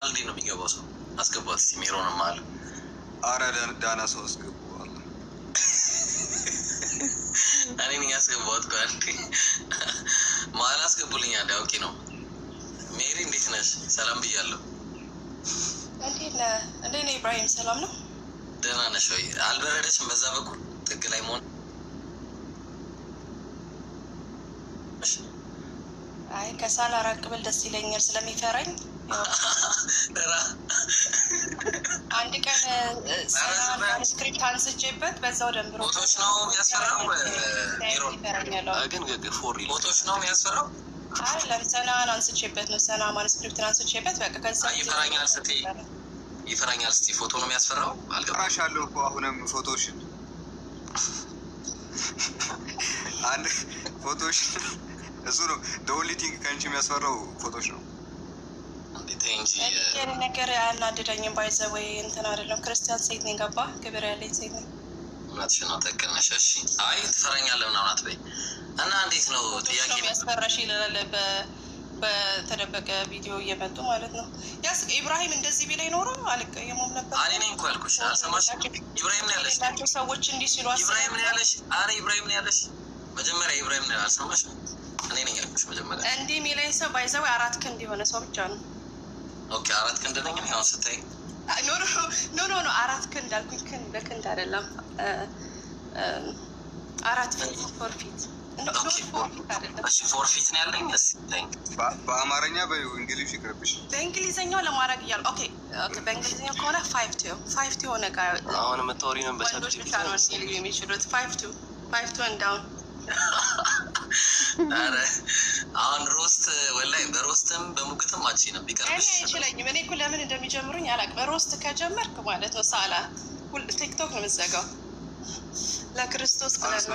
እንዴ ነው የሚገባው ሰው አስገባት እስቲ ሜሮንም አለ አረ ዳና ሰው አስገባዋል እኔ ነኝ ያስገባሁት ቃልቲ ማን አስገቡልኝ አለ ኦኬ ነው ሜሪ እንዴት ነሽ ሰላም ብያለሁ እንዴ ነው ኢብራሂም ሰላም ነው ደህና ነሽ ወይ አልበረደሽም በዛ በኩል ጥግ ላይ መሆን አይ ከሳላ ራቅብል ደስ ይለኛል ስለሚፈራኝ አንድ ቀን ስክሪፕት አንስቼበት በዛው ደንብሮ ፎቶች ነው ያስፈራው ግን ፎሪ ፎቶች ነው ያስፈራው አይ ለምሳሌ አንስቼበት ነው ሰና ማንስክሪፕት አንስቼበት በቃ ከዛ ይፈራኛል እስቲ ፎቶ ነው የሚያስፈራው አልገባሻለሁ እኮ አሁንም ፎቶሽ አንድ ፎቶሽ እሱ ነው ዶሊቲንግ ካንቺ የሚያስፈራው ፎቶሽ ነው የኔ ነገር አናደደኝም ባይዘው ወይ እንትን አይደለም ክርስቲያን ሴት ነኝ ገባ ክብር ያለኝ ሴት ነኝ እናትሽ ነው ተከነሽ እሺ አይ ትፈራኛለህ ምናምን አትበይ እና እንዴት ነው ጥያቄ ነው ያስፈራሽ ይላል በተደበቀ ቪዲዮ እየመጡ ማለት ነው ያስ ኢብራሂም እንደዚህ ቢላይ ኖሮ አልቀየሙም ነበር እኔ ነኝ እኮ ያልኩሽ አልሰማሽም ኢብራሂም ነው ያለሽ ሰዎች እንዲህ ሲሉ ኢብራሂም ነው ያለሽ አረ ኢብራሂም ነው ያለሽ መጀመሪያ ኢብራሂም ነው አልሰማሽም እኔ ነኝ ያልኩሽ መጀመሪያ እንዲህ ሚላይ ሰው ባይዘው 4 ክንድ የሆነ ሰው ብቻ ነው ኦኬ 4 ክንድ ነኝ ነው ስታይ ኖ 4 ክንድ አልኩኝ ክንድ በክንድ አይደለም 4 ፊት ፎርፊት እሺ ፎርፊት ነው ያለኝ እስቲ በአማርኛ በእንግሊዝ ይቅርብሽ በእንግሊዘኛው ለማድረግ ይያል ኦኬ በእንግሊዘኛው ከሆነ 5 ሆነ ጋር አሁን መተወሪ ነው በሰብት ነው የሚችሉት 5 and down አረ አሁን ሮስት ወላይ በሮስትም በሙግትም ማቺ ነው ቢቀርብሽ እኔ አይችልኝም እኔ እኮ ለምን እንደሚጀምሩኝ አላውቅም በሮስት ከጀመርክ ማለት ነው ሳላ ሁሉ ቲክቶክ ነው የምትዘጋው ለክርስቶስ ብለሽ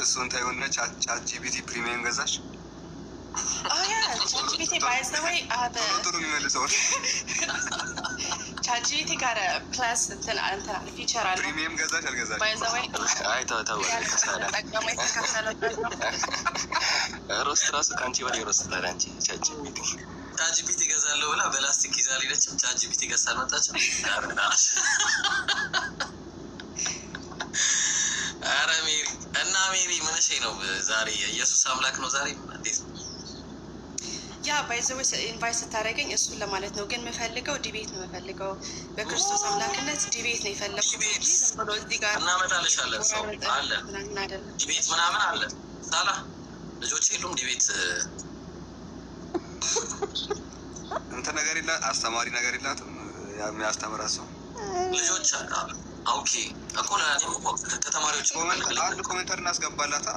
እሱን ታዩና ቻት ጂፒቲ ፕሪሚየም ገዛሽ አያ ቻት ጂፒቲ ባይዘወይ ጥሩ የሚመልሰው ቻት ጂፒቲ ጋር ፕላስ እንትን ፊቸር አለ ፕሪሚየም ገዛሽ አልገዛሽ ባይዘወይ አይ ተው ሮስት ራሱ ካንቺ ወዲህ ሮስት ታላንቺ ቻት ጂፒቲ ገዛለሁ ብላ በላስቲክ ይዛ ሊደችም ቻት ጂፒቲ ገዝታ መጣችም አረ ሜሪ እና ሜሪ ምን እሺ ነው ዛሬ ኢየሱስ አምላክ ነው ዛሬ እንዴት ነው ያ ባይዘው ኢንቫይት ስታደርገኝ እሱን ለማለት ነው ግን የምፈልገው ዲቤት ነው የምፈልገው በክርስቶስ አምላክነት ዲቤት ነው የፈለኩት ዝም ብሎ እዚህ ጋር እናመጣልሻለን ሰው አለ ዲቤት ምናምን አለ ሳላ ልጆች የሉም ዲቤት እንትን ነገር ይላ አስተማሪ ነገር ይላትም የሚያስተምራት ሰው ልጆች አሉ ኦኬ እኮ ከተማሪዎች አንድ ኮሜንተር እናስገባላታ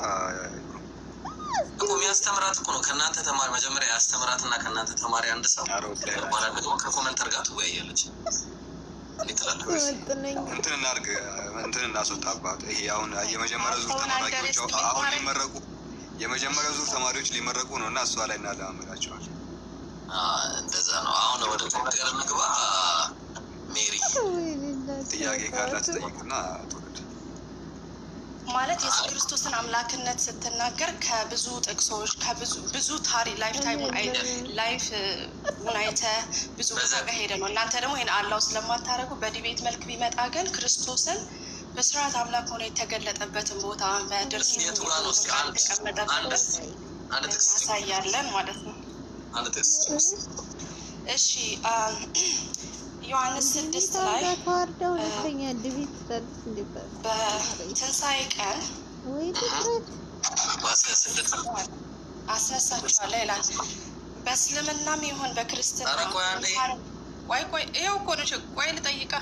እኮ የሚያስተምራት እኮ ነው ከእናንተ ተማሪ መጀመሪያ ያስተምራትና ከእናንተ ተማሪ አንድ ሰው በኋላ ደግሞ ከኮሜንተር ጋር ትወያያለች እንዴት ትላለች እንትን እናድርግ እንትን እናስወጣባት ይሄ አሁን የመጀመሪያ ዙር ተማሪዎች አሁን ሊመረቁ የመጀመሪያ ዙር ተማሪዎች ሊመረቁ ነው እና እሷ ላይ እናለማመዳቸዋል እንደዛ ነው አሁን ወደ ኮሜንተር እንግባ ሜሪ ጥያቄ ካላት ጠይቅና ትወርድ ማለት የኢየሱስ ክርስቶስን አምላክነት ስትናገር ከብዙ ጥቅሶች ከብዙ ታሪክ ላይፍ አይተ ብዙ ነገር ሄደ ነው እናንተ ደግሞ ይሄን አላው ስለማታረጉ በዲቤት መልክ ቢመጣ ግን ክርስቶስን በስርዓት አምላክ ሆኖ የተገለጠበትን ቦታ በድርስ ያሳያለን ማለት ነው እሺ ዮሐንስ 6 ላይ በትንሣኤ ቀን አስነሳችኋለሁ ይላል በእስልምናም ይሁን በክርስትና ቆይ ይኸው እኮ ነው ቆይ ልጠይቃ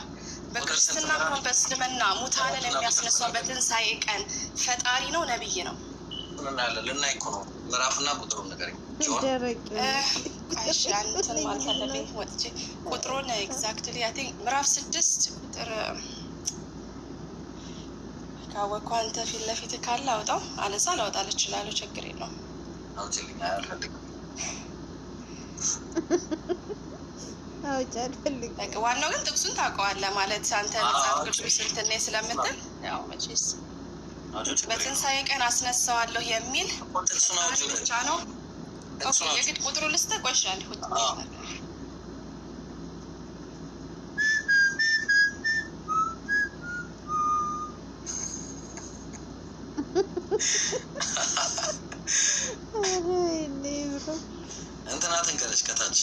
በክርስትና ይሁን በእስልምና ሙታንን የሚያስነሳው በትንሣኤ ቀን ፈጣሪ ነው ነብይ ነው ልናይ እኮ ነው ምዕራፍና ቁጥሩን ነገር እሺ አንተን ማለት አለብኝ ወጥቼ ቁጥሩን ኤግዛክትሊ አይ ቲንክ ምዕራፍ 6 ቁጥር ካወኩ አንተ ፊት ለፊት ካለ አውጣው አለዛ ላውጣል እችላለሁ ችግር የለውም አውጪልኝ አልፈልግም አውጫልኝ በቃ ዋናው ግን ጥቅሱን ታውቀዋለህ ማለት አንተ መጽሐፍ ቅዱስ እንትን ስለምትል ያው መቼስ በትንሣኤ ቀን አስነሳዋለሁ የሚል ብቻ ነው ኦኬ የግድ ቁጥሩ ልስጥ ቆይሻል እንትና ትንገረች ከታች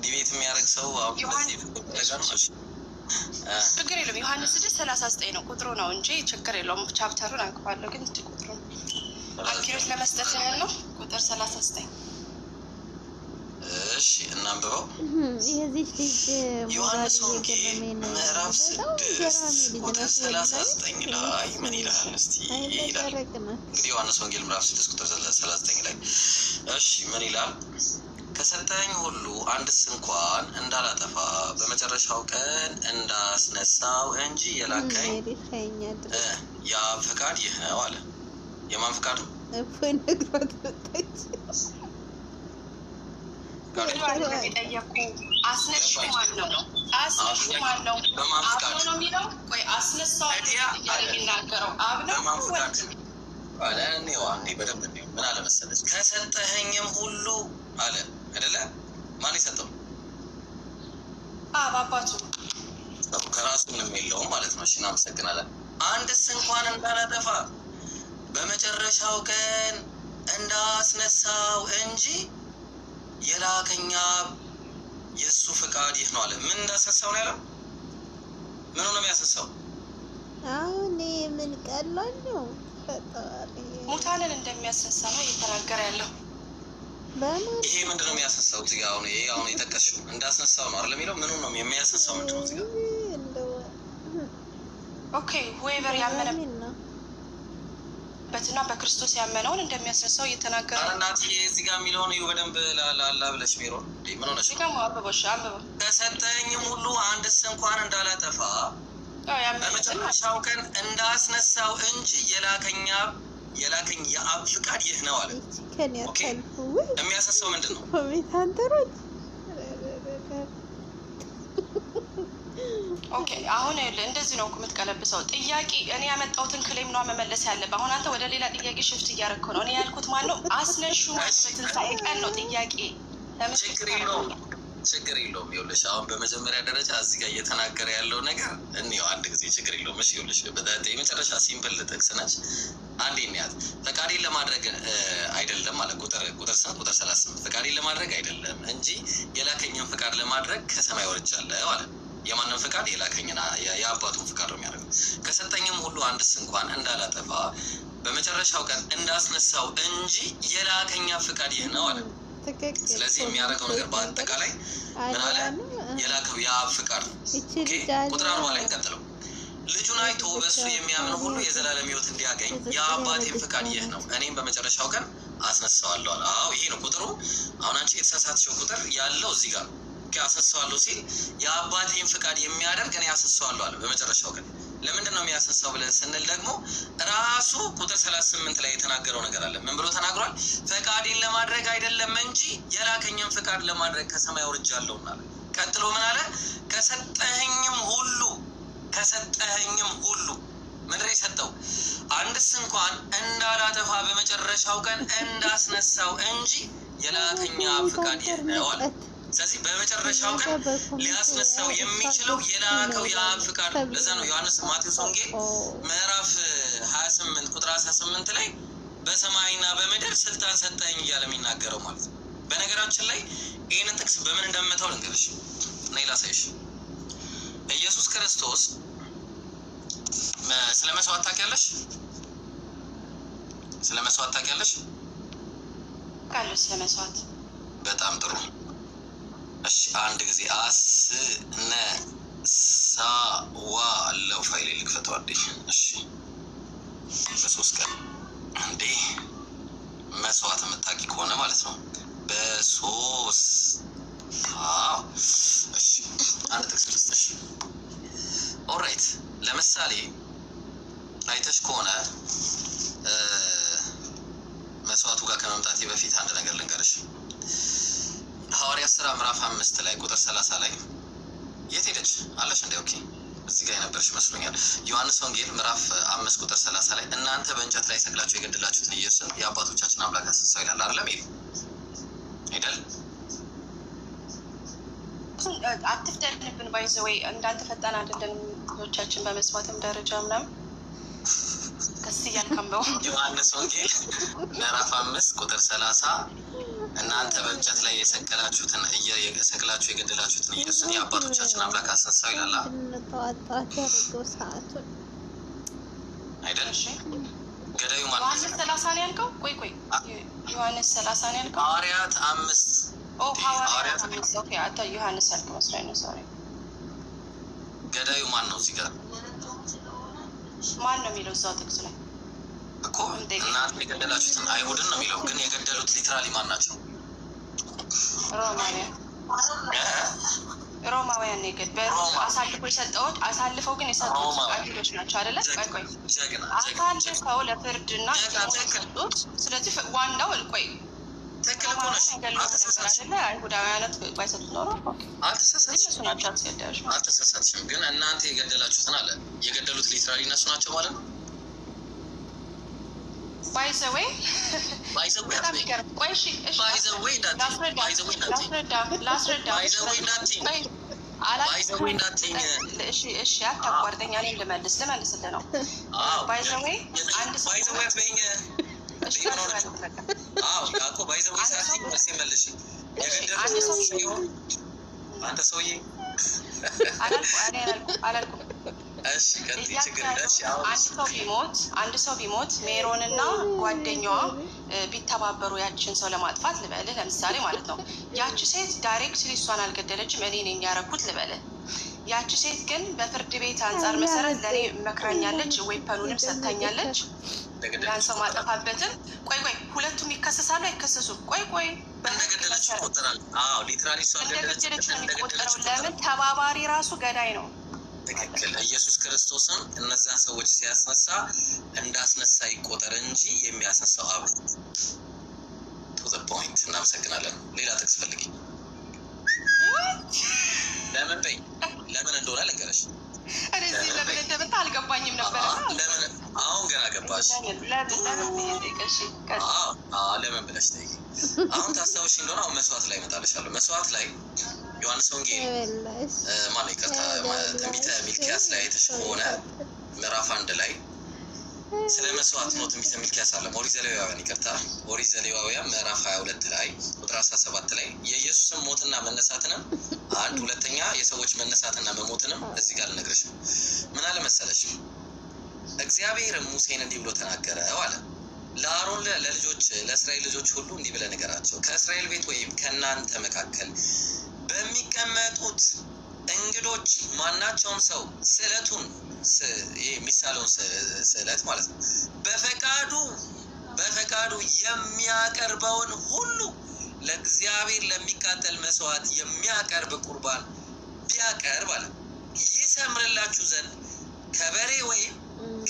ዲቤት የሚያደርግ ሰው ችግር የለውም። ዮሐንስ 6:39 ነው ቁጥሩ ነው እንጂ ችግር የለውም። ቻፕተሩን አውቀዋለሁ ግን ቁጥሩ አኪሬት ለመስጠት ያህል ነው። ቁጥር 39 እሺ እናንብበው። የዚህ ልጅ ዮሐንስ ወንጌል ምዕራፍ 6 ቁጥር 39 ላይ ምን ይላል? እስቲ ይላል እንግዲህ ዮሐንስ ወንጌል ምዕራፍ 6 ቁጥር 39 ላይ እሺ ምን ይላል? ከሰጠኝ ሁሉ አንድስ እንኳን እንዳላጠፋ በመጨረሻው ቀን እንዳስነሳው እንጂ የላከኝ የአብ ፈቃድ ይህ ነው አለ። የማን ፈቃድ ነው? አስነሳው ማን ነው? አስነሳው ማን ነው? በማን ፈቃድ ነው የሚለው? ቆይ አስነሳው የሚናገረው አብ ነው? በማን ፈቃድ አለ? እኔዋ እንዴ በደንብ እንዴ ምን አለ መሰለች ከሰጠኸኝም ሁሉ አለ አይደለ? ማን የሰጠው? አብ አባቱ ከራሱ ምንም የለውም ማለት ነው። እሺ እናመሰግናለን። አንድስ እንኳን እንዳላጠፋ በመጨረሻው ቀን እንዳስነሳው እንጂ የላከኛ የእሱ ፈቃድ ይህ ነው አለ። ምን እንዳስነሳው ነው ያለው? ምን ነው የሚያስነሳው? አሁን ምን ቀላል ነው። ሙታንን እንደሚያስነሳ ነው እየተናገረ ያለው። ይሄ ምንድን ነው የሚያስነሳው? እዚህ ጋር አሁን ይሄ አሁን የጠቀስሽው እንዳስነሳው ነው አይደል የሚለው? ምኑ ነው የሚያስነሳው? ምንድን ነው እዚህ ጋር? ኦኬ ዌቨር ያመነበትና በክርስቶስ ያመነውን እንደሚያስነሳው እየተናገረ ነው። እናትዬ እዚህ ጋር የሚለውን ይኸው በደንብ ላላ ብለሽ ሜሮን ምን ሆነሽ? ከሰጠኝም ሁሉ አንድስ እንኳን እንዳላጠፋ በመጨረሻው ቀን እንዳስነሳው እንጂ የላከኝ የአብ ፍቃድ ይህ ነው አለ። የሚያስነሳው ምንድን ነው? ኦኬ አሁን እንደዚህ ነው የምትቀለብሰው። ጥያቄ እኔ ያመጣሁትን ክሌም ነው መመለስ ያለብህ። አሁን አንተ ወደ ሌላ ጥያቄ ሽፍት እያደረግክ ነው። እኔ ያልኩት ማን ነው? አስነሹ በትንሣኤ ቀን ነው ጥያቄ። ችግር የለውም። ይኸውልሽ አሁን በመጀመሪያ ደረጃ እዚህ ጋር እየተናገረ ያለው ነገር እንየው አንድ ጊዜ። ችግር የለውም። እሺ ይኸውልሽ የመጨረሻ ሲምፕል ጥቅስ ነች። አንዴ እንያት። ፈቃዴን ለማድረግ አይደለም ማለት ቁጥር 38 ፈቃዴን ለማድረግ አይደለም እንጂ የላከኝን ፈቃድ ለማድረግ ከሰማይ ወርጃለሁ አለ። የማንን ፈቃድ? የላከኝና የአባቱን ፈቃድ ነው የሚያደርገው። ከሰጠኝም ሁሉ አንድስ እንኳን እንዳላጠፋ በመጨረሻው ቀን እንዳስነሳው እንጂ የላከኛ ፈቃድ ይህ ነው አለ። ስለዚህ የሚያደርገው ነገር በአጠቃላይ ምን አለ? የላከው የአብ ፈቃድ ነው። ቁጥር 40 ላይ እንቀጥለው። ልጁን አይቶ በእሱ የሚያምን ሁሉ የዘላለም ሕይወት እንዲያገኝ የአባቴን ፈቃድ ይህ ነው፣ እኔም በመጨረሻው ቀን አስነሳዋለሁ አለ። አዎ ይሄ ነው ቁጥሩ። አሁን አንቺ የተሳሳትሽው ቁጥር ያለው እዚህ ጋር አስነሳዋለሁ ሲል የአባቴን ፈቃድ የሚያደርግ እኔ አስነሳዋለሁ አለ በመጨረሻው ቀን። ለምንድን ነው የሚያስነሳው ብለን ስንል ደግሞ ራሱ ቁጥር 38 ላይ የተናገረው ነገር አለ። ምን ብሎ ተናግሯል? ፈቃዴን ለማድረግ አይደለም እንጂ የላከኝን ፈቃድ ለማድረግ ከሰማይ ወርጃለሁ አለ። ቀጥሎ ምን አለ? ከሰጠኸኝም ሁሉ ምንድን ነው የሰጠው? አንድስ እንኳን እንዳላጠፋ በመጨረሻው ቀን እንዳስነሳው እንጂ የላከኛ ፈቃድ ይህ ነው አለ። ስለዚህ በመጨረሻው ቀን ሊያስነሳው የሚችለው የላከው የአብ ፈቃድ ነው። ለዛ ነው ማቴዎስ ወንጌል ምዕራፍ 28 ቁጥር 18 ላይ በሰማይና በምድር ስልጣን ሰጠኝ እያለ የሚናገረው ማለት ነው። በነገራችን ላይ ይህንን ጥቅስ በምን እንደምመታው ልንገርሽ እና ላሳይሽ። ኢየሱስ ክርስቶስ ስለ መስዋዕት ታውቂያለሽ? ስለ መስዋዕት ታውቂያለሽ? ስለ መስዋዕት በጣም ጥሩ። እሺ አንድ ጊዜ አስነሳዋለሁ ፋይሌ ልክፈተው አንዴ። እሺ በ3 ቀን አንዴ መስዋዕት የምታውቂ ከሆነ ማለት ነው። እሺ አንድ ጥቅስ ልስጥሽ። ኦልራይት ለምሳሌ አይተሽ ከሆነ መስዋዕቱ ጋር ከመምጣቴ በፊት አንድ ነገር ልንገርሽ። ሐዋርያት ሥራ ምዕራፍ 5 ላይ ቁጥር 30 ላይ የት ሄደች አለሽ እንዴ? ኦኬ እዚህ ጋር የነበርሽ መስሎኛል። ዮሐንስ ወንጌል ምዕራፍ 5 ቁጥር 30 ላይ እናንተ በእንጨት ላይ ሰቅላችሁ የገደላችሁትን ኢየሱስን የአባቶቻችን አምላክ አስነሳው ይላል አይደለም? ይሄ አይደል? አትፍጠንብን ባይዘወይ እንዳንተ ፈጣን አይደለም ልጆቻችን በመስማትም ደረጃ ምናምን ቀስ እያልከንበው ዮሐንስ ወንጌል ምዕራፍ 5 ቁጥር 30 እናንተ በእንጨት ላይ የሰቀላችሁትን የሰቅላችሁ የገደላችሁትን ኢየሱስን የአባቶቻችን አምላክ አስነሳው ይላል አይደል? ገዳዩ ማን ነው? ዮሐንስ 30 ነው ያልከው? ቆይ ዮሐንስ 30 ነው ያልከው? ሐዋርያት 5 ሐዋርያት 5 ኦኬ። አታ ዮሐንስ ያልከው መስሎኝ ነው። ሶሪ ገዳዩ ማን ነው? እዚህ ጋር ማን ነው የሚለው እዛው ጥቅስ ላይ እኮ እናንተ የገደላችሁትን አይሁድን ነው የሚለው፣ ግን የገደሉት ሊትራሊ ማን ናቸው? ሮማውያን የገደሉ አሳልፈው የሰጠውት አሳልፈው ግን የሰጡት አይሁዶች ናቸው አይደለ? ቆይ አሳልፈው ለፍርድና የሰጡት። ስለዚህ ዋናው ቆይ ትክክል ሆነሽ አይደለ? አይሁዳውያነት ባይሰጡት ኖሮ አልተሳሳትሽም። ግን እናንተ የገደላችሁትን አለ የገደሉት ሊትራሊ እነሱ ናቸው ማለት ነው። ባይዘዌይ አታቋርጠኛ። እኔም ልመልስልህ ነው። ባይዘዌይ አንድ ሰው አንተ ሰውዬ አላልኩም። አንድ ሰው ቢሞት ሜሮንና ጓደኛዋ ቢተባበሩ ያችን ሰው ለማጥፋት ልበልህ፣ ለምሳሌ ማለት ነው። ያቺ ሴት ዳይሬክትሊ እሷን አልገደለችም፣ እኔ ነኝ ያደረኩት ልበልህ። ያቺ ሴት ግን በፍርድ ቤት አንጻር መሰረት ለእኔ መክራኛለች፣ ዌፐኑንም ሰጥታኛለች ያን ሰው ማጠፋበትን። ቆይ ሁለቱም ይከሰሳሉ አይከሰሱም? ቆይ እንደገደለች ይቆጠራል። እንደገደለች ነው የሚቆጠረው። ለምን? ተባባሪ ራሱ ገዳይ ነው። ትክክል። ኢየሱስ ክርስቶስም እነዛን ሰዎች ሲያስነሳ እንዳስነሳ ይቆጠር እንጂ የሚያስነሳው አብ ቱ ዘ ፖይንት። እናመሰግናለን። ሌላ ጥቅስ ፈልጊ። ለምን እንደሆነ ልንገርሽ። እዚህ ለምን እንደመጣ አልገባኝም ነበር። ለምን አሁን ገና ገባሽ? ለምን ብለሽ ጠይቂ። አሁን ታስታውሽ እንደሆነ አሁን መስዋዕት ላይ እመጣልሻለሁ። መስዋዕት ላይ ዮሐንስ ወንጌል ማነው ይቅርታ ትንቢተ ሚልክያስ ላይ አይተሽ ከሆነ ምዕራፍ 1 ላይ ስለ መስዋዕት ነው ትንቢተ ሚልክያስ አለ። ኦሪት ዘሌዋውያን ይቅርታ ኦሪት ዘሌዋውያን ምዕራፍ 22 ላይ ቁጥር 17 ላይ የኢየሱስን ሞትና መነሳትንም ሁለተኛ የሰዎች መነሳትና መሞትንም እዚህ ጋር ልነግርሽ ነው። ምን አለ መሰለሽ? እግዚአብሔር ሙሴን እንዲህ ብሎ ተናገረው አለ። ለአሮን ለልጆች ለእስራኤል ልጆች ሁሉ እንዲህ ብለህ ንገራቸው፣ ከእስራኤል ቤት ወይም ከእናንተ መካከል በሚቀመጡት እንግዶች ማናቸውም ሰው ስዕለቱን የሚሳለውን ስዕለት ማለት ነው በፈቃዱ የሚያቀርበውን ሁሉ ለእግዚአብሔር ለሚቃጠል መስዋዕት የሚያቀርብ ቁርባን ቢያቀርብ አለ ይሰምርላችሁ ዘንድ ከበሬ ወይም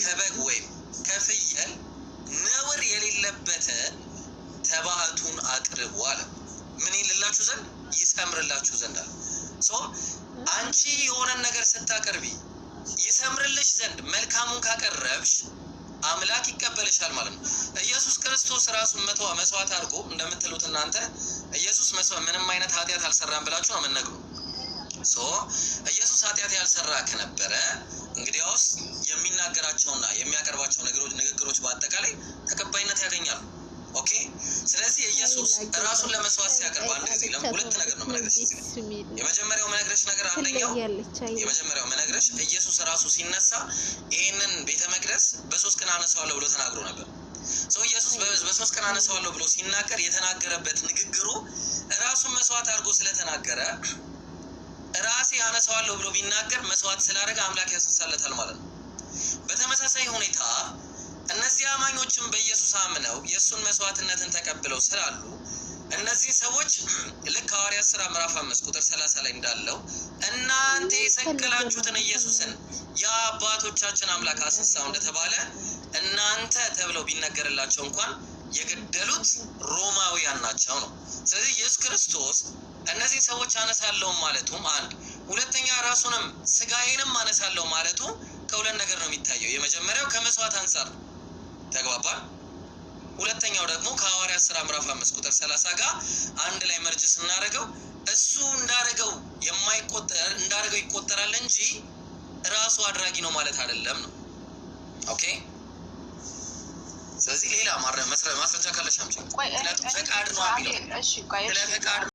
ከበግ ወይም ከፍየል ነውር የሌለበትን ተባዕቱን አቅርቡ አለ። ምን ይልላችሁ ዘንድ? ይሰምርላችሁ ዘንድ አለ። አንቺ የሆነን ነገር ስታቀርቢ ይሰምርልሽ ዘንድ መልካሙን ካቀረብሽ አምላክ ይቀበልሻል ማለት ነው። ኢየሱስ ክርስቶስ ራሱን መስዋዕት አድርጎ እንደምትሉት እናንተ ኢየሱስ ምንም አይነት ኃጢአት አልሰራም ብላችሁ ነው የምንነግሩ። ኢየሱስ ኃጢአት ያልሰራ ከነበረ እንግዲያውስ የሚናገራቸውና የሚያቀርባቸው ንግግሮች በአጠቃላይ ተቀባይነት ያገኛሉ። ኦኬ። ስለዚህ ኢየሱስ ራሱን ለመስዋዕት ሲያቀርብ አንድ ጊዜ ሁለት ነገር ነው የምነግርሽ። የመጀመሪያው የምነግርሽ ነገር የመጀመሪያው የምነግርሽ ኢየሱስ ራሱ ሲነሳ ይሄንን ቤተ መቅደስ በ3 ቀን አነሳዋለሁ ብሎ ተናግሮ ነበር። ኢየሱስ በ3 ቀን አነሳዋለሁ ብሎ ሲናገር የተናገረበት ንግግሩ ራሱን መስዋዕት አድርጎ ስለተናገረ ራሴ አነሳዋለሁ ብሎ ቢናገር መስዋዕት ስላደረገ አምላክ ያስነሳለታል ማለት ነው። በተመሳሳይ ሁኔታ እነዚህ አማኞችም በኢየሱስ አምነው የእሱን መስዋዕትነትን ተቀብለው ስላሉ እነዚህ ሰዎች ልክ ሐዋርያት ሥራ ምዕራፍ 5 ቁጥር 30 ላይ እንዳለው እናንተ የሰቀላችሁትን ኢየሱስን የአባቶቻችን አምላክ አስነሳው እንደተባለ እናንተ ተብለው ቢነገርላቸው እንኳን የገደሉት ሮማውያን ናቸው ነው። ስለዚህ ኢየሱስ ክርስቶስ እነዚህ ሰዎች አነሳለሁ ማለቱም አንድ፣ ሁለተኛ ራሱንም ስጋዬንም አነሳለሁ ማለቱ ከሁለት ነገር ነው የሚታየው። የመጀመሪያው ከመስዋዕት አንፃር ተግባባል። ሁለተኛው ደግሞ ከሐዋርያት ሥራ ምዕራፍ 5 ቁጥር 30 ጋር አንድ ላይ መርጅ ስናደርገው እሱ እንዳደረገው ይቆጠራል እንጂ ራሱ አድራጊ ነው ማለት አይደለም ነው። ኦኬ። ስለዚህ ሌላ ማስረጃ ካለሽ አምጪ። ፈቃድ ነው የሚለው።